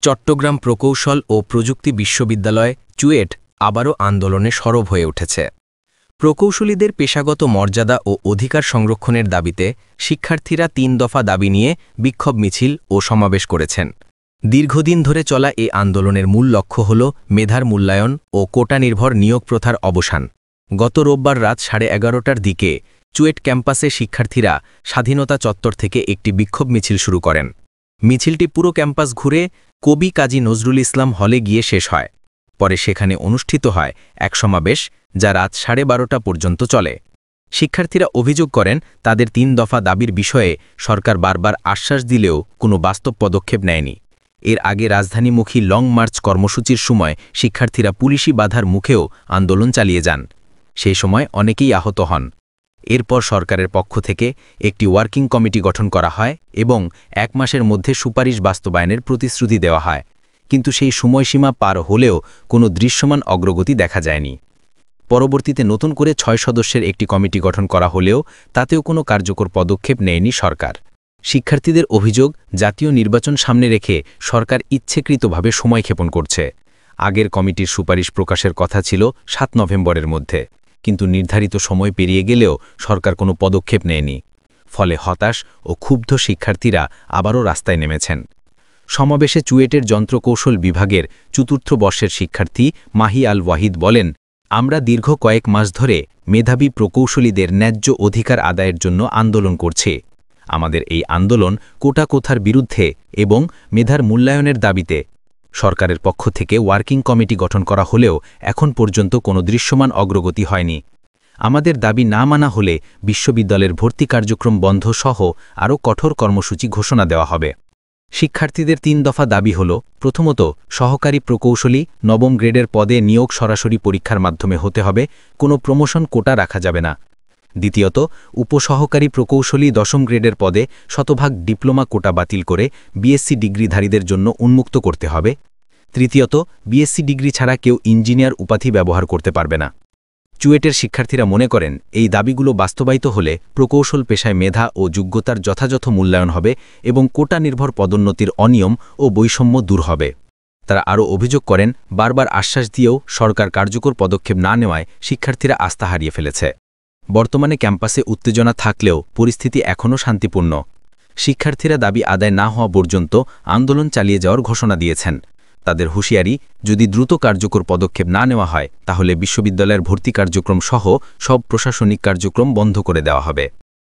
চট্টগ্রাম প্রকৌশল ও প্রযুক্তি বিশ্ববিদ্যালয় চুয়েট আবারও আন্দোলনে সরব হয়ে উঠেছে। প্রকৌশলীদের পেশাগত মর্যাদা ও অধিকার সংরক্ষণের দাবিতে শিক্ষার্থীরা ৩ দফা দাবি নিয়ে বিক্ষোভ মিছিল ও সমাবেশ করেছেন। দীর্ঘদিন ধরে চলা এই আন্দোলনের মূল লক্ষ্য হল মেধার মূল্যায়ন ও কোটা নির্ভর নিয়োগ প্রথার অবসান। গত রোববার রাত 11:30টার দিকে চুয়েট ক্যাম্পাসে শিক্ষার্থীরা স্বাধীনতা চত্বর থেকে একটি বিক্ষোভ মিছিল শুরু করেন। মিছিলটি পুরো ক্যাম্পাস ঘুরে কবি কাজী নজরুল ইসলাম হলে গিয়ে শেষ হয়। পরে সেখানে অনুষ্ঠিত হয় এক সমাবেশ, যা রাত 12:30টা পর্যন্ত চলে। শিক্ষার্থীরা অভিযোগ করেন, তাদের ৩ দফা দাবির বিষয়ে সরকার বারবার আশ্বাস দিলেও কোনো বাস্তব পদক্ষেপ নেয়নি। এর আগে রাজধানীমুখী লং মার্চ কর্মসূচির সময় শিক্ষার্থীরা পুলিশি বাধার মুখেও আন্দোলন চালিয়ে যান। সেই সময় অনেকেই আহত হন। এরপর সরকারের পক্ষ থেকে একটি ওয়ার্কিং কমিটি গঠন করা হয় এবং 1 মাসের মধ্যে সুপারিশ বাস্তবায়নের প্রতিশ্রুতি দেওয়া হয়, কিন্তু সেই সময়সীমা পার হলেও কোনো দৃশ্যমান অগ্রগতি দেখা যায়নি। পরবর্তীতে নতুন করে 6 সদস্যের একটি কমিটি গঠন করা হলেও তাতেও কোনো কার্যকর পদক্ষেপ নেয়নি সরকার। শিক্ষার্থীদের অভিযোগ, জাতীয় নির্বাচন সামনে রেখে সরকার ইচ্ছাকৃতভাবে সময়ক্ষেপণ করছে। আগের কমিটির সুপারিশ প্রকাশের কথা ছিল 7 নভেম্বরের মধ্যে, কিন্তু নির্ধারিত সময় পেরিয়ে গেলেও সরকার কোনো পদক্ষেপ নেয়নি। ফলে হতাশ ও ক্ষুব্ধ শিক্ষার্থীরা আবারও রাস্তায় নেমেছেন। সমাবেশে চুয়েটের যন্ত্রকৌশল বিভাগের ৪র্থ বর্ষের শিক্ষার্থী মাহি আল ওয়াহিদ বলেন, আমরা দীর্ঘ কয়েক মাস ধরে মেধাবী প্রকৌশলীদের ন্যায্য অধিকার আদায়ের জন্য আন্দোলন করছি। আমাদের এই আন্দোলন কোটা কোথার বিরুদ্ধে এবং মেধার মূল্যায়নের দাবিতে। সরকারের পক্ষ থেকে ওয়ার্কিং কমিটি গঠন করা হলেও এখন পর্যন্ত কোনো দৃশ্যমান অগ্রগতি হয়নি। আমাদের দাবি না মানা হলে বিশ্ববিদ্যালয়ের ভর্তি কার্যক্রম বন্ধ সহ আরও কঠোর কর্মসূচি ঘোষণা দেওয়া হবে। শিক্ষার্থীদের ৩ দফা দাবি হল, প্রথমত, সহকারী প্রকৌশলী ৯ম গ্রেডের পদে নিয়োগ সরাসরি পরীক্ষার মাধ্যমে হতে হবে, কোনো প্রমোশন কোটা রাখা যাবে না। দ্বিতীয়ত, উপসহকারী প্রকৌশলী ১০ম গ্রেডের পদে শতভাগ ডিপ্লোমা কোটা বাতিল করে বিএসসি ডিগ্রিধারীদের জন্য উন্মুক্ত করতে হবে। তৃতীয়ত, বিএসসি ডিগ্রি ছাড়া কেউ ইঞ্জিনিয়ার উপাধি ব্যবহার করতে পারবে না। চুয়েটের শিক্ষার্থীরা মনে করেন, এই দাবিগুলো বাস্তবায়িত হলে প্রকৌশল পেশায় মেধা ও যোগ্যতার যথাযথ মূল্যায়ন হবে এবং কোটা নির্ভর পদোন্নতির অনিয়ম ও বৈষম্য দূর হবে। তারা আরও অভিযোগ করেন, বারবার আশ্বাস দিয়েও সরকার কার্যকর পদক্ষেপ না নেওয়ায় শিক্ষার্থীরা আস্থা হারিয়ে ফেলেছে। বর্তমানে ক্যাম্পাসে উত্তেজনা থাকলেও পরিস্থিতি এখনও শান্তিপূর্ণ। শিক্ষার্থীরা দাবি আদায় না হওয়া পর্যন্ত আন্দোলন চালিয়ে যাওয়ার ঘোষণা দিয়েছেন। তাদের হুঁশিয়ারি, যদি দ্রুত কার্যকর পদক্ষেপ না নেওয়া হয় তাহলে বিশ্ববিদ্যালয়ের ভর্তি কার্যক্রম সহ সব প্রশাসনিক কার্যক্রম বন্ধ করে দেওয়া হবে।